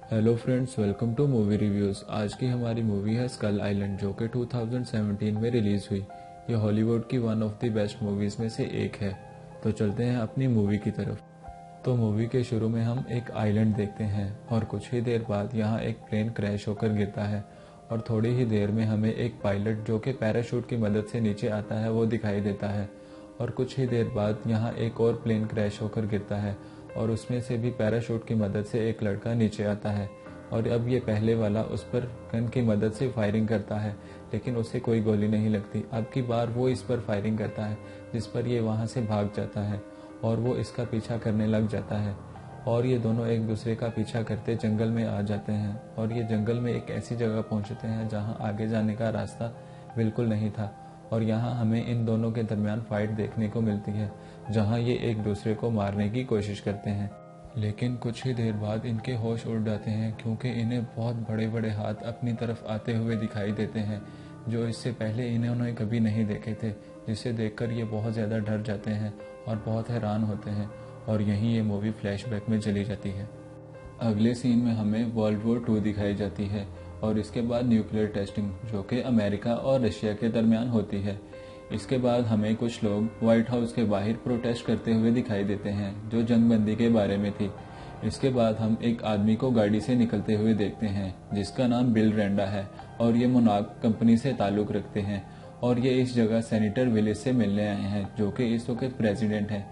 Hello friends, welcome to movie reviews. आज की हमारी मूवी है स्कल आइलैंड, जो कि 2017 में रिलीज़ हुई। ये हॉलीवुड की one of the best movies में से एक है। तो चलते हैं अपनी मूवी की तरफ। तो मूवी के शुरू में हम एक आइलैंड देखते हैं और कुछ ही देर बाद यहाँ एक प्लेन क्रैश होकर गिरता है और थोड़ी ही देर में हमें एक पायलट जो कि पैराशूट की मदद से नीचे आता है वो दिखाई देता है। और कुछ ही देर बाद यहाँ एक और प्लेन क्रैश होकर गिरता है और उसमें से भी पैराशूट की मदद से एक लड़का नीचे आता है। और अब ये पहले वाला उस पर गन की मदद से फायरिंग करता है, लेकिन उसे कोई गोली नहीं लगती। अब की बार वो इस पर फायरिंग करता है, जिस पर ये वहाँ से भाग जाता है और वो इसका पीछा करने लग जाता है। और ये दोनों एक दूसरे का पीछा करते जंगल में आ जाते हैं और ये जंगल में एक ऐसी जगह पहुँचते हैं जहाँ आगे जाने का रास्ता बिल्कुल नहीं था। और यहाँ हमें इन दोनों के दरमियान फाइट देखने को मिलती है, जहाँ ये एक दूसरे को मारने की कोशिश करते हैं। लेकिन कुछ ही देर बाद इनके होश उड़ जाते हैं, क्योंकि इन्हें बहुत बड़े बड़े हाथ अपनी तरफ आते हुए दिखाई देते हैं, जो इससे पहले इन्होंने कभी नहीं देखे थे। जिसे देखकर ये बहुत ज़्यादा डर जाते हैं और बहुत हैरान होते हैं। और यहीं ये मूवी फ्लैशबैक में चली जाती है। अगले सीन में हमें वर्ल्ड वॉर 2 दिखाई जाती है और इसके बाद न्यूक्लियर टेस्टिंग, जो कि अमेरिका और रशिया के दरमियान होती है। इसके बाद हमें कुछ लोग व्हाइट हाउस के बाहर प्रोटेस्ट करते हुए दिखाई देते हैं, जो जंगबंदी के बारे में थी। इसके बाद हम एक आदमी को गाड़ी से निकलते हुए देखते हैं, जिसका नाम बिल रेंडा है और ये मोनाक कंपनी से ताल्लुक़ रखते हैं। और ये इस जगह सेनेटर विलेज से मिलने आए हैं, जो कि इस वक्त प्रेसिडेंट हैं।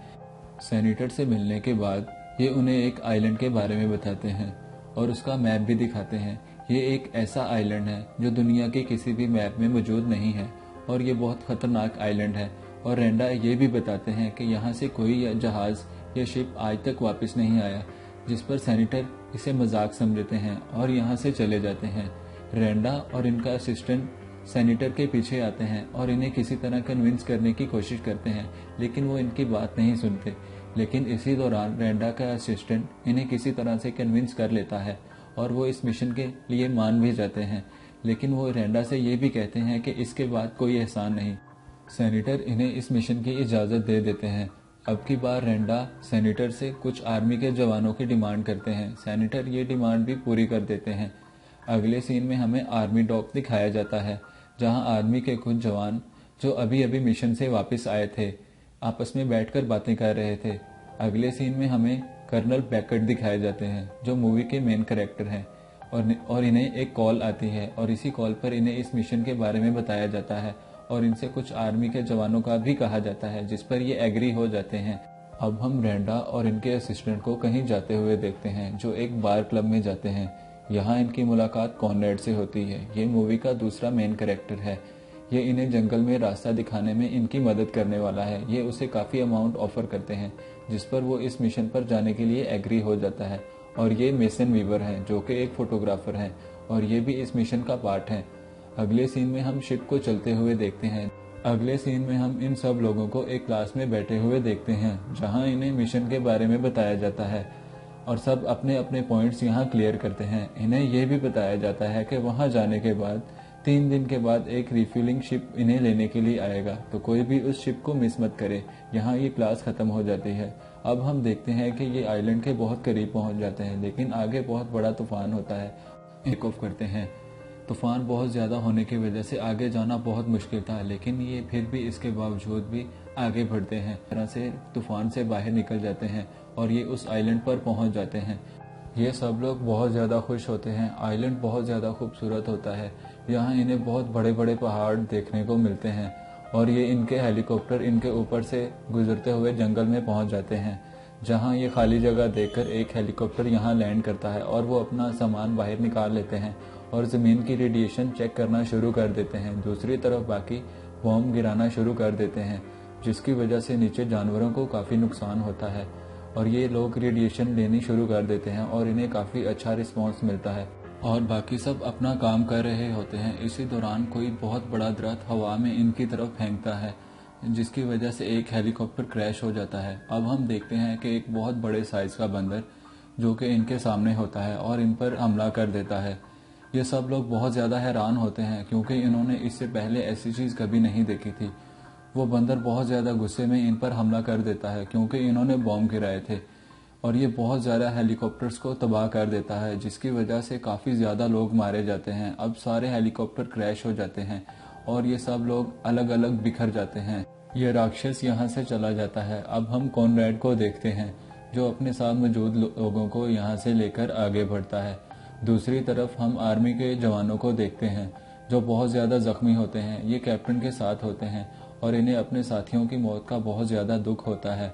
सेनेटर से मिलने के बाद ये उन्हें एक आइलैंड के बारे में बताते हैं और उसका मैप भी दिखाते हैं। ये एक ऐसा आइलैंड है जो दुनिया के किसी भी मैप में मौजूद नहीं है और ये बहुत ख़तरनाक आइलैंड है। और रेंडा ये भी बताते हैं कि यहाँ से कोई जहाज़ या शिप आज तक वापस नहीं आया, जिस पर सेनेटर इसे मजाक समझते हैं और यहाँ से चले जाते हैं। रेंडा और इनका असिस्टेंट सेनेटर के पीछे आते हैं और इन्हें किसी तरह कन्विंस करने की कोशिश करते हैं, लेकिन वो इनकी बात नहीं सुनते। लेकिन इसी दौरान रेंडा का असिस्टेंट इन्हें किसी तरह से कन्विंस कर लेता है और वो इस मिशन के लिए मान भी जाते हैं। लेकिन वो रेंडा से ये भी कहते हैं कि इसके बाद कोई एहसान नहीं। सेनेटर इन्हें इस मिशन की इजाज़त दे देते हैं। अब की बार रेंडा सेनेटर से कुछ आर्मी के जवानों की डिमांड करते हैं। सेनेटर ये डिमांड भी पूरी कर देते हैं। अगले सीन में हमें आर्मी डॉक दिखाया जाता है, जहां आर्मी के कुछ जवान जो अभी अभी मिशन से वापस आए थे आपस में बैठकर बातें कर रहे थे। अगले सीन में हमें कर्नल बैकट दिखाए जाते हैं, जो मूवी के मेन कैरेक्टर हैं। और इन्हें एक कॉल आती है और इसी कॉल पर इन्हें इस मिशन के बारे में बताया जाता है और इनसे कुछ आर्मी के जवानों का भी कहा जाता है, जिस पर ये एग्री हो जाते हैं। अब हम रेंडा और इनके असिस्टेंट को कहीं जाते हुए देखते हैं, जो एक बार क्लब में जाते हैं। यहाँ इनकी मुलाकात कॉनरेड से होती है। ये मूवी का दूसरा मेन कैरेक्टर है। ये इन्हें जंगल में रास्ता दिखाने में इनकी मदद करने वाला है। ये उसे काफ़ी अमाउंट ऑफर करते हैं, जिस पर वो इस मिशन पर जाने के लिए एग्री हो जाता है। और ये मेसन वीवर हैं, जो कि एक फोटोग्राफर हैं और ये भी इस मिशन का पार्ट हैं। अगले सीन में हम शिप को चलते हुए देखते हैं। अगले सीन में हम इन सब लोगों को एक क्लास में बैठे हुए देखते हैं, जहां इन्हें मिशन के बारे में बताया जाता है और सब अपने अपने पॉइंट्स यहाँ क्लियर करते हैं। इन्हें यह भी बताया जाता है कि वहाँ जाने के बाद 3 दिन के बाद एक रिफ्यूलिंग शिप इन्हें लेने के लिए आएगा, तो कोई भी उस शिप को मिस मत करे। यहाँ ये क्लास ख़त्म हो जाती है। अब हम देखते हैं कि ये आइलैंड के बहुत करीब पहुँच जाते हैं, लेकिन आगे बहुत बड़ा तूफान होता है। टेक ऑफ करते हैं। तूफान बहुत ज़्यादा होने की वजह से आगे जाना बहुत मुश्किल था, लेकिन ये फिर भी इसके बावजूद भी आगे बढ़ते हैं। तरह से तूफान से बाहर निकल जाते हैं और ये उस आइलैंड पर पहुंच जाते हैं। ये सब लोग बहुत ज़्यादा खुश होते हैं। आइलैंड बहुत ज़्यादा खूबसूरत होता है। यहाँ इन्हें बहुत बड़े बड़े पहाड़ देखने को मिलते हैं और ये इनके हेलीकॉप्टर इनके ऊपर से गुजरते हुए जंगल में पहुँच जाते हैं, जहाँ ये खाली जगह देखकर एक हेलीकॉप्टर यहाँ लैंड करता है और वो अपना सामान बाहर निकाल लेते हैं और ज़मीन की रेडिएशन चेक करना शुरू कर देते हैं। दूसरी तरफ बाकी बॉम्ब गिराना शुरू कर देते हैं, जिसकी वजह से नीचे जानवरों को काफ़ी नुकसान होता है और ये लोग रेडिएशन लेनी शुरू कर देते हैं और इन्हें काफ़ी अच्छा रिस्पांस मिलता है और बाकी सब अपना काम कर रहे होते हैं। इसी दौरान कोई बहुत बड़ा दरख्त हवा में इनकी तरफ फेंकता है, जिसकी वजह से एक हेलीकॉप्टर क्रैश हो जाता है। अब हम देखते हैं कि एक बहुत बड़े साइज़ का बंदर जो कि इनके सामने होता है और इन पर हमला कर देता है। ये सब लोग बहुत ज़्यादा हैरान होते हैं, क्योंकि इन्होंने इससे पहले ऐसी चीज़ कभी नहीं देखी थी। वो बंदर बहुत ज़्यादा गुस्से में इन पर हमला कर देता है, क्योंकि इन्होंने बॉम्ब गिराए थे और ये बहुत ज़्यादा हेलीकॉप्टर्स को तबाह कर देता है, जिसकी वजह से काफ़ी ज़्यादा लोग मारे जाते हैं। अब सारे हेलीकॉप्टर क्रैश हो जाते हैं और ये सब लोग अलग अलग बिखर जाते हैं। ये राक्षस यहाँ से चला जाता है। अब हम कॉनरैड को देखते हैं, जो अपने साथ मौजूद लोगों को यहाँ से लेकर आगे बढ़ता है। दूसरी तरफ हम आर्मी के जवानों को देखते हैं, जो बहुत ज़्यादा जख्मी होते हैं। ये कैप्टन के साथ होते हैं और इन्हें अपने साथियों की मौत का बहुत ज़्यादा दुख होता है।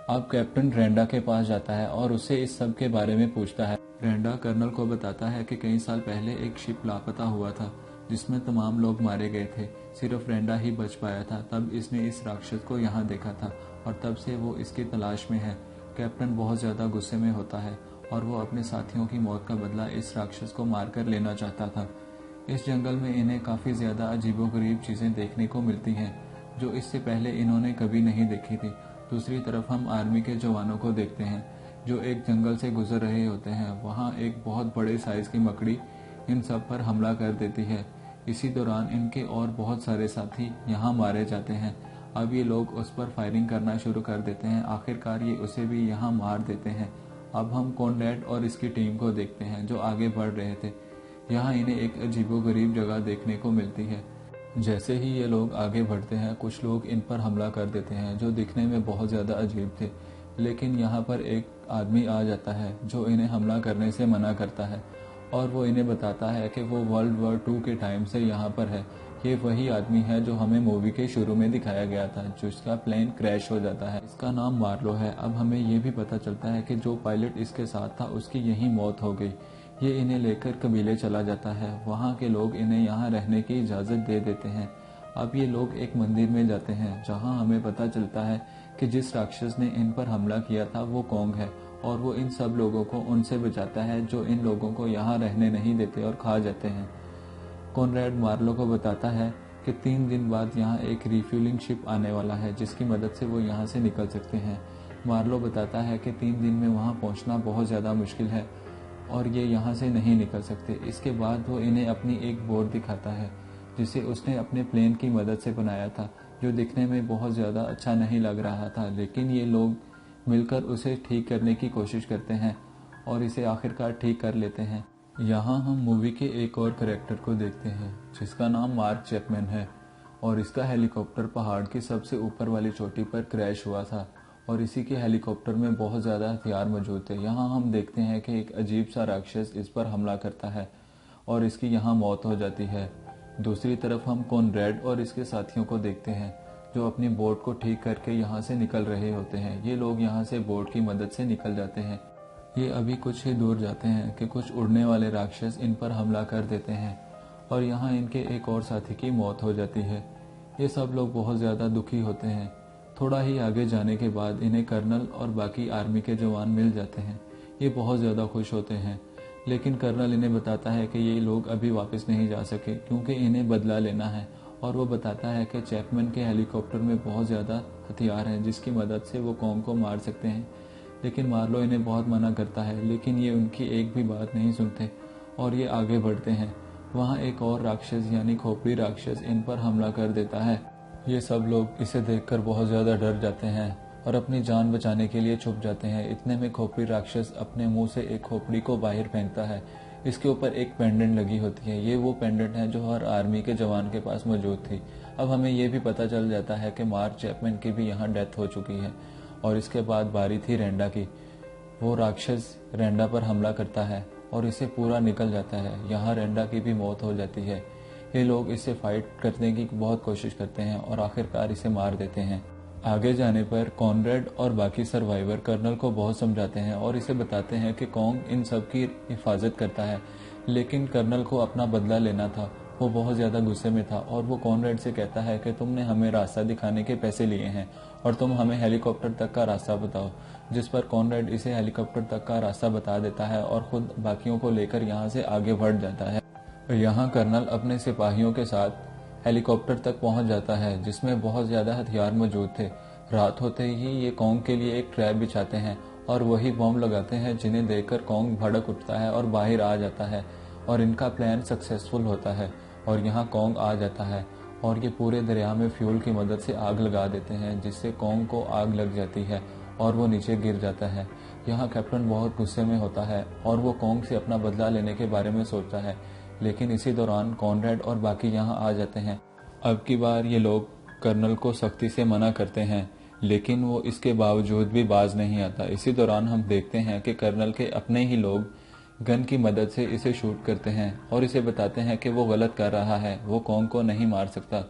अब कैप्टन रेंडा के पास जाता है और उससे इस सब के बारे में पूछता है। रेंडा कर्नल को बताता है कि कई साल पहले एक शिप लापता हुआ था, जिसमें तमाम लोग मारे गए थे। सिर्फ रेंडा ही बच पाया था। तब इसने इस राक्षस को यहाँ देखा था और तब से वो इसकी तलाश में है। कैप्टन बहुत ज़्यादा गुस्से में होता है और वो अपने साथियों की मौत का बदला इस राक्षस को मारकर लेना चाहता था। इस जंगल में इन्हें काफ़ी ज़्यादा अजीबोगरीब चीज़ें देखने को मिलती हैं, जो इससे पहले इन्होंने कभी नहीं देखी थी। दूसरी तरफ हम आर्मी के जवानों को देखते हैं, जो एक जंगल से गुजर रहे होते हैं। वहाँ एक बहुत बड़े साइज की मकड़ी इन सब पर हमला कर देती है। इसी दौरान इनके और बहुत सारे साथी यहाँ मारे जाते हैं। अब ये लोग उस पर फायरिंग करना शुरू कर देते हैं। आखिरकार ये उसे भी यहाँ मार देते हैं। अब हम कॉनरैड और इसकी टीम को देखते हैं, जो आगे बढ़ रहे थे। यहाँ इन्हें एक अजीबोगरीब जगह देखने को मिलती है। जैसे ही ये लोग आगे बढ़ते हैं, कुछ लोग इन पर हमला कर देते हैं, जो दिखने में बहुत ज़्यादा अजीब थे। लेकिन यहाँ पर एक आदमी आ जाता है, जो इन्हें हमला करने से मना करता है और वो इन्हें बताता है कि वो वर्ल्ड वॉर 2 के टाइम से यहाँ पर है। ये वही आदमी है जो हमें मूवी के शुरू में दिखाया गया था, जिसका प्लेन क्रैश हो जाता है। इसका नाम मार्लो है। अब हमें ये भी पता चलता है कि जो पायलट इसके साथ था, उसकी यही मौत हो गई। ये इन्हें लेकर कबीले चला जाता है। वहाँ के लोग इन्हें यहाँ रहने की इजाज़त दे देते हैं। अब ये लोग एक मंदिर में जाते हैं, जहाँ हमें पता चलता है कि जिस राक्षस ने इन पर हमला किया था वो कॉन्ग है और वो इन सब लोगों को उनसे बचाता है, जो इन लोगों को यहाँ रहने नहीं देते और खा जाते हैं। कॉनरैड मार्लो को बताता है कि 3 दिन बाद यहाँ एक रिफ्यूलिंग शिप आने वाला है, जिसकी मदद से वो यहाँ से निकल सकते हैं। मार्लो बताता है कि 3 दिन में वहाँ पहुँचना बहुत ज़्यादा मुश्किल है और ये यहाँ से नहीं निकल सकते। इसके बाद वो इन्हें अपनी एक बोट दिखाता है, जिसे उसने अपने प्लेन की मदद से बनाया था, जो दिखने में बहुत ज़्यादा अच्छा नहीं लग रहा था। लेकिन ये लोग मिलकर उसे ठीक करने की कोशिश करते हैं और इसे आखिरकार ठीक कर लेते हैं। यहाँ हम मूवी के एक और करैक्टर को देखते हैं, जिसका नाम मार्क चैपमैन है और इसका हेलीकॉप्टर पहाड़ की सबसे ऊपर वाली चोटी पर क्रैश हुआ था और इसी के हेलीकॉप्टर में बहुत ज़्यादा हथियार मौजूद थे। यहाँ हम देखते हैं कि एक अजीब सा राक्षस इस पर हमला करता है और इसकी यहाँ मौत हो जाती है। दूसरी तरफ हम कॉनरैड और इसके साथियों को देखते हैं, जो अपनी बोट को ठीक करके यहाँ से निकल रहे होते हैं। ये लोग यहाँ से बोट की मदद से निकल जाते हैं। ये अभी कुछ ही दूर जाते हैं कि कुछ उड़ने वाले राक्षस इन पर हमला कर देते हैं और यहाँ इनके एक और साथी की मौत हो जाती है। ये सब लोग बहुत ज़्यादा दुखी होते हैं। थोड़ा ही आगे जाने के बाद इन्हें कर्नल और बाकी आर्मी के जवान मिल जाते हैं। ये बहुत ज़्यादा खुश होते हैं, लेकिन कर्नल इन्हें बताता है कि ये लोग अभी वापस नहीं जा सके क्योंकि इन्हें बदला लेना है। और वो बताता है कि चैपमैन के हेलीकॉप्टर में बहुत ज़्यादा हथियार हैं, जिसकी मदद से वो कॉन्ग को मार सकते हैं। लेकिन मार्लो इन्हें बहुत मना करता है, लेकिन ये उनकी एक भी बात नहीं सुनते और ये आगे बढ़ते हैं। वहाँ एक और राक्षस यानी खोपड़ी राक्षस इन पर हमला कर देता है। ये सब लोग इसे देखकर बहुत ज़्यादा डर जाते हैं और अपनी जान बचाने के लिए छुप जाते हैं। इतने में खोपड़ी राक्षस अपने मुंह से एक खोपड़ी को बाहर फेंकता है। इसके ऊपर एक पेंडेंट लगी होती है। ये वो पेंडेंट है जो हर आर्मी के जवान के पास मौजूद थी। अब हमें ये भी पता चल जाता है कि मार्क चैपमैन की भी यहाँ डेथ हो चुकी है और इसके बाद बारी थी रेंडा की। वो राक्षस रेंडा पर हमला करता है और इसे पूरा निकल जाता है। यहाँ रेंडा की भी मौत हो जाती है। ये लोग इससे फाइट करने की बहुत कोशिश करते हैं और आखिरकार इसे मार देते हैं। आगे जाने पर कॉनरैड और बाकी सर्वाइवर कर्नल को बहुत समझाते हैं और इसे बताते हैं कि कॉन्ग इन सब की हिफाजत करता है, लेकिन कर्नल को अपना बदला लेना था। वो बहुत ज़्यादा गुस्से में था और वो कॉनरैड से कहता है कि तुमने हमें रास्ता दिखाने के पैसे लिए हैं और तुम हमें हेलीकॉप्टर तक का रास्ता बताओ। जिस पर कॉनरैड इसे हेलीकॉप्टर तक का रास्ता बता देता है और खुद बाकियों को लेकर यहाँ से आगे बढ़ जाता है। यहाँ कर्नल अपने सिपाहियों के साथ हेलीकॉप्टर तक पहुँच जाता है, जिसमें बहुत ज़्यादा हथियार मौजूद थे। रात होते ही ये कॉन्ग के लिए एक ट्रैप बिछाते हैं और वही बॉम्ब लगाते हैं, जिन्हें देखकर कॉन्ग भड़क उठता है और बाहर आ जाता है और इनका प्लान सक्सेसफुल होता है। और यहाँ कॉन्ग आ जाता है और ये पूरे दरिया में फ्यूल की मदद से आग लगा देते हैं, जिससे कॉन्ग को आग लग जाती है और वो नीचे गिर जाता है। यहाँ कैप्टन बहुत गुस्से में होता है और वो कॉन्ग से अपना बदला लेने के बारे में सोचता है, लेकिन इसी दौरान कॉनरैड और बाकी यहाँ आ जाते हैं। अब की बार ये लोग कर्नल को सख्ती से मना करते हैं, लेकिन वो इसके बावजूद भी बाज नहीं आता। इसी दौरान हम देखते हैं कि कर्नल के अपने ही लोग गन की मदद से इसे शूट करते हैं और इसे बताते हैं कि वो गलत कर रहा है, वो कॉन्ग को नहीं मार सकता।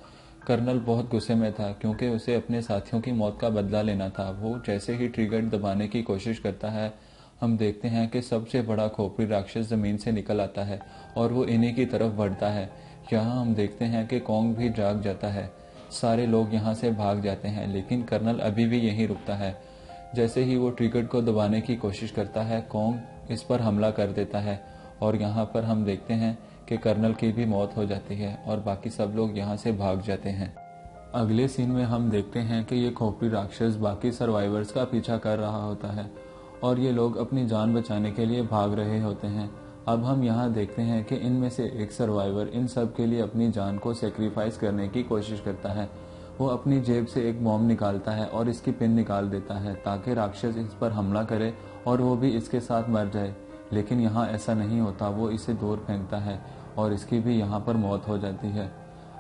कर्नल बहुत गुस्से में था क्योंकि उसे अपने साथियों की मौत का बदला लेना था। वो जैसे ही ट्रिगर दबाने की कोशिश करता है, हम देखते हैं कि सबसे बड़ा खोपड़ी राक्षस जमीन से निकल आता है और वो इन्हीं की तरफ बढ़ता है। यहाँ हम देखते हैं कि कॉन्ग भी जाग जाता है। सारे लोग यहाँ से भाग जाते हैं, लेकिन कर्नल अभी भी यहीं रुकता है। जैसे ही वो ट्रिगर को दबाने की कोशिश करता है, कॉन्ग इस पर हमला कर देता है और यहाँ पर हम देखते हैं कि कर्नल की भी मौत हो जाती है और बाकी सब लोग यहाँ से भाग जाते हैं। अगले सीन में हम देखते हैं कि ये खोपड़ी राक्षस बाकी सर्वाइवर्स का पीछा कर रहा होता है और ये लोग अपनी जान बचाने के लिए भाग रहे होते हैं। अब हम यहाँ देखते हैं कि इनमें से एक सर्वाइवर इन सब के लिए अपनी जान को सेक्रीफाइस करने की कोशिश करता है। वो अपनी जेब से एक बॉम्ब निकालता है और इसकी पिन निकाल देता है ताकि राक्षस इस पर हमला करे और वो भी इसके साथ मर जाए, लेकिन यहाँ ऐसा नहीं होता। वो इसे दूर फेंकता है और इसकी भी यहाँ पर मौत हो जाती है।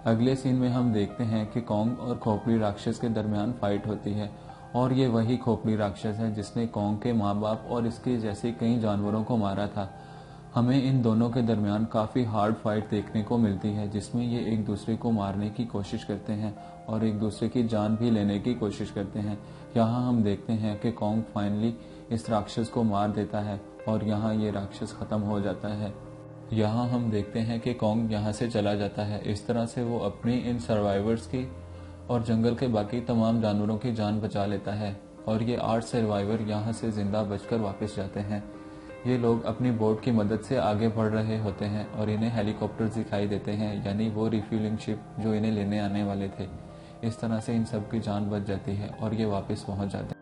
अगले सीन में हम देखते हैं कि कॉन्ग और खोपड़ी राक्षस के दरमियान फाइट होती है और ये वही खोपड़ी राक्षस है जिसने कॉन्ग के माँ बाप और इसके जैसे कई जानवरों को मारा था। हमें इन दोनों के दरमियान काफ़ी हार्ड फाइट देखने को मिलती है जिसमें ये एक दूसरे को मारने की कोशिश करते हैं और एक दूसरे की जान भी लेने की कोशिश करते हैं। यहाँ हम देखते हैं कि कॉन्ग फाइनली इस राक्षस को मार देता है और यहाँ ये राक्षस ख़त्म हो जाता है। यहाँ हम देखते हैं कि कॉन्ग यहाँ से चला जाता है। इस तरह से वो अपनी इन सर्वाइवर्स की और जंगल के बाकी तमाम जानवरों की जान बचा लेता है और ये 8 सर्वाइवर यहाँ से ज़िंदा बचकर वापस जाते हैं। ये लोग अपनी बोट की मदद से आगे बढ़ रहे होते हैं और इन्हें हेलीकॉप्टर दिखाई देते हैं, यानी वो रिफ्यूलिंग शिप जो इन्हें लेने आने वाले थे। इस तरह से इन सब की जान बच जाती है और ये वापस पहुंच जाते हैं।